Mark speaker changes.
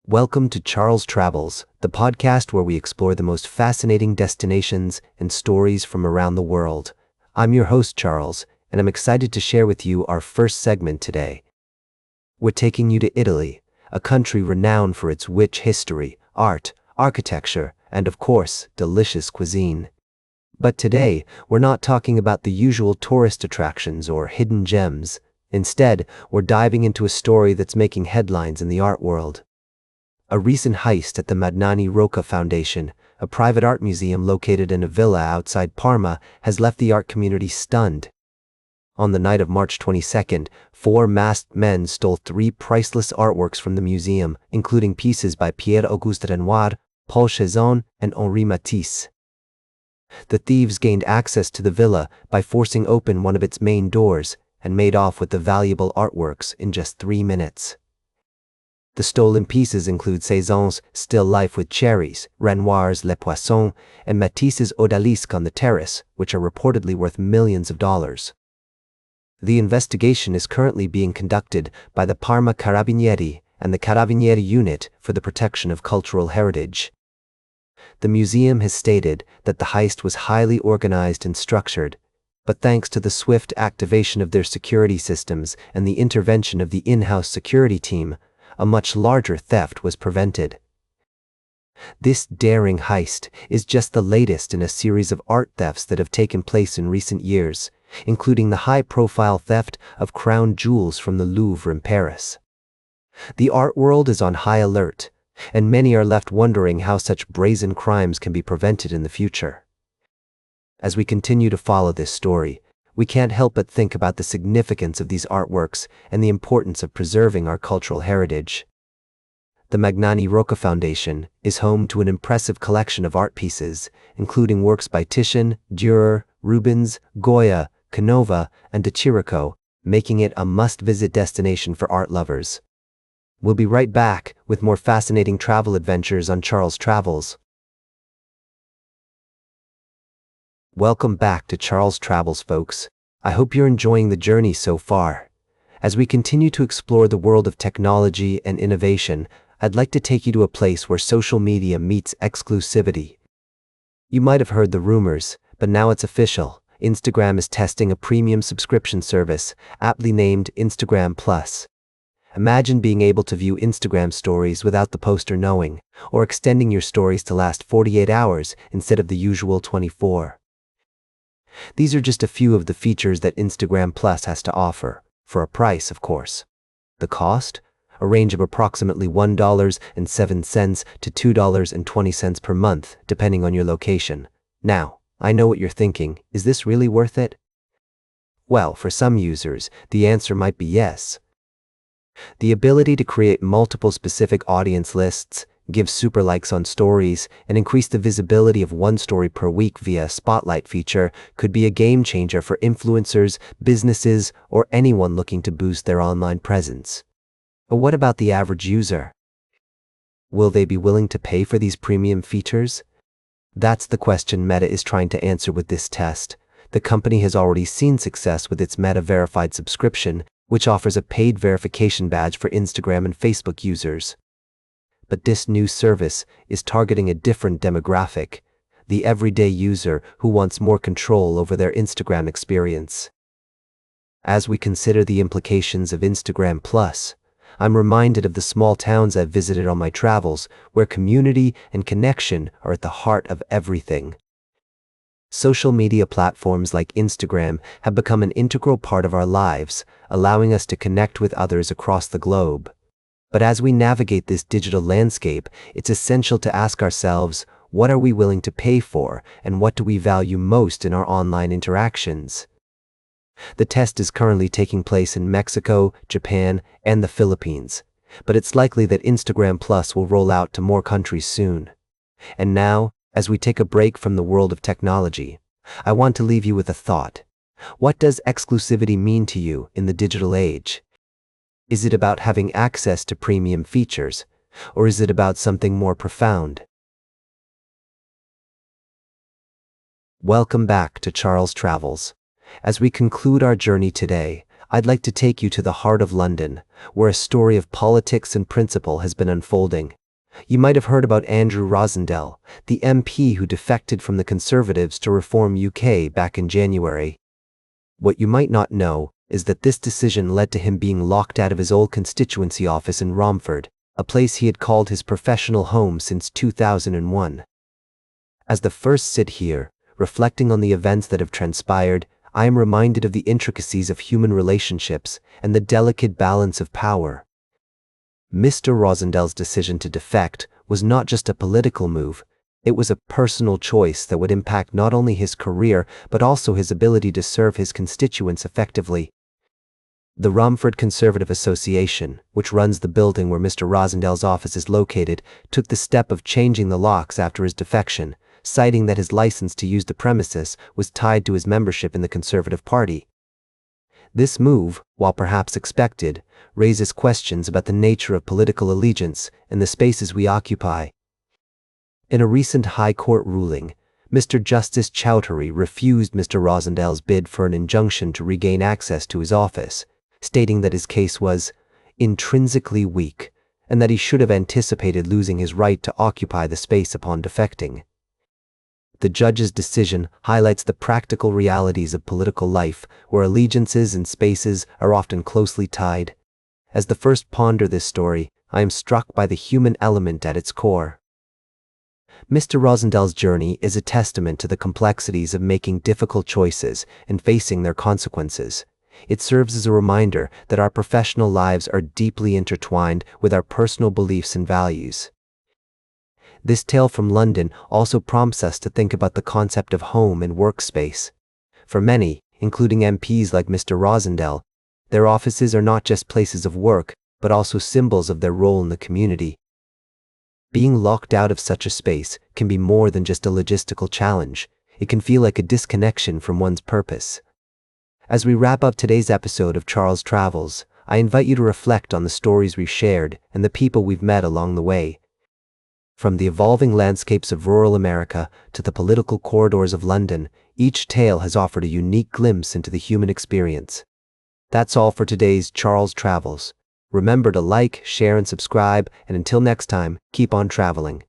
Speaker 1: Welcome to Charles Travels, the podcast where we explore the most fascinating destinations and stories from around the world. I'm your host, Charles, and I'm excited to share with you our first segment today. We're taking you to Italy, a country renowned for its rich history, art, architecture, and of course, delicious cuisine. But today, we're not talking about the usual tourist attractions or hidden gems. Instead, we're diving into a story that's making headlines in the art world. A recent heist at the Magnani Rocca Foundation, a private art museum located in a villa outside Parma, has left the art community stunned. On the night of March 22nd, 4 masked men stole 3 priceless artworks from the museum, including pieces by Pierre-Auguste Renoir, Paul Cézanne, and Henri Matisse. The thieves gained access to the villa by forcing open one of its main doors and made off with the valuable artworks in just 3 minutes. The stolen pieces include Cézanne's Still Life with Cherries, Renoir's Les Poissons, and Matisse's Odalisque on the Terrace, which are reportedly worth millions of dollars. The investigation is currently being conducted by the Parma Carabinieri and the Carabinieri Unit for the Protection of Cultural Heritage. The museum has stated that the heist was highly organized and structured, but thanks to the swift activation of their security systems and the intervention of the in-house security team, a much larger theft was prevented. This daring heist is just the latest in a series of art thefts that have taken place in recent years, including the high-profile theft of crown jewels from the Louvre in Paris. The art world is on high alert, and many are left wondering how such brazen crimes can be prevented in the future. As we continue to follow this story, we can't help but think about the significance of these artworks and the importance of preserving our cultural heritage. The Magnani Rocca Foundation is home to an impressive collection of art pieces, including works by Titian, Dürer, Rubens, Goya, Canova, and De Chirico, making it a must-visit destination for art lovers. We'll be right back with more fascinating travel adventures on Charles Travels. Welcome back to Charles Travels, folks. I hope you're enjoying the journey so far. As we continue to explore the world of technology and innovation, I'd like to take you to a place where social media meets exclusivity. You might have heard the rumors, but now it's official. Instagram is testing a premium subscription service, aptly named Instagram Plus. Imagine being able to view Instagram stories without the poster knowing, or extending your stories to last 48 hours instead of the usual 24. These are just a few of the features that Instagram Plus has to offer, for a price, of course. The cost? A range of approximately $1.07 to $2.20 per month, depending on your location. Now, I know what you're thinking, is this really worth it? Well, for some users, the answer might be yes. The ability to create multiple specific audience lists, give super likes on stories, and increase the visibility of one story per week via a spotlight feature could be a game changer for influencers, businesses, or anyone looking to boost their online presence. But what about the average user? Will they be willing to pay for these premium features? That's the question Meta is trying to answer with this test. The company has already seen success with its Meta Verified subscription, which offers a paid verification badge for Instagram and Facebook users. But this new service is targeting a different demographic, the everyday user who wants more control over their Instagram experience. As we consider the implications of Instagram Plus, I'm reminded of the small towns I've visited on my travels, where community and connection are at the heart of everything. Social media platforms like Instagram have become an integral part of our lives, allowing us to connect with others across the globe. But as we navigate this digital landscape, it's essential to ask ourselves, what are we willing to pay for, and what do we value most in our online interactions? The test is currently taking place in Mexico, Japan, and the Philippines, but it's likely that Instagram Plus will roll out to more countries soon. And now, as we take a break from the world of technology, I want to leave you with a thought. What does exclusivity mean to you in the digital age? Is it about having access to premium features, or is it about something more profound? Welcome back to Charles Travels. As we conclude our journey today, I'd like to take you to the heart of London, where a story of politics and principle has been unfolding. You might have heard about Andrew Rosendale, the MP who defected from the Conservatives to reform UK back in January. What you might not know is that this decision led to him being locked out of his old constituency office in Romford, a place he had called his professional home since 2001. As the first sit here, reflecting on the events that have transpired, I am reminded of the intricacies of human relationships and the delicate balance of power. Mr. Rosendale's decision to defect was not just a political move, it was a personal choice that would impact not only his career but also his ability to serve his constituents effectively. The Romford Conservative Association, which runs the building where Mr. Rosendale's office is located, took the step of changing the locks after his defection, citing that his license to use the premises was tied to his membership in the Conservative Party. This move, while perhaps expected, raises questions about the nature of political allegiance and the spaces we occupy. In a recent High Court ruling, Mr. Justice Chowdhury refused Mr. Rosendale's bid for an injunction to regain access to his office, stating that his case was intrinsically weak and that he should have anticipated losing his right to occupy the space upon defecting. The judge's decision highlights the practical realities of political life, where allegiances and spaces are often closely tied. As the first ponder this story, I am struck by the human element at its core. Mr. Rosendale's journey is a testament to the complexities of making difficult choices and facing their consequences. It serves as a reminder that our professional lives are deeply intertwined with our personal beliefs and values. This tale from London also prompts us to think about the concept of home and workspace. For many, including MPs like Mr. Rosendale, their offices are not just places of work, but also symbols of their role in the community. Being locked out of such a space can be more than just a logistical challenge. It can feel like a disconnection from one's purpose. As we wrap up today's episode of Charles Travels, I invite you to reflect on the stories we've shared and the people we've met along the way. From the evolving landscapes of rural America to the political corridors of London, each tale has offered a unique glimpse into the human experience. That's all for today's Charles Travels. Remember to like, share, and subscribe, and until next time, keep on traveling.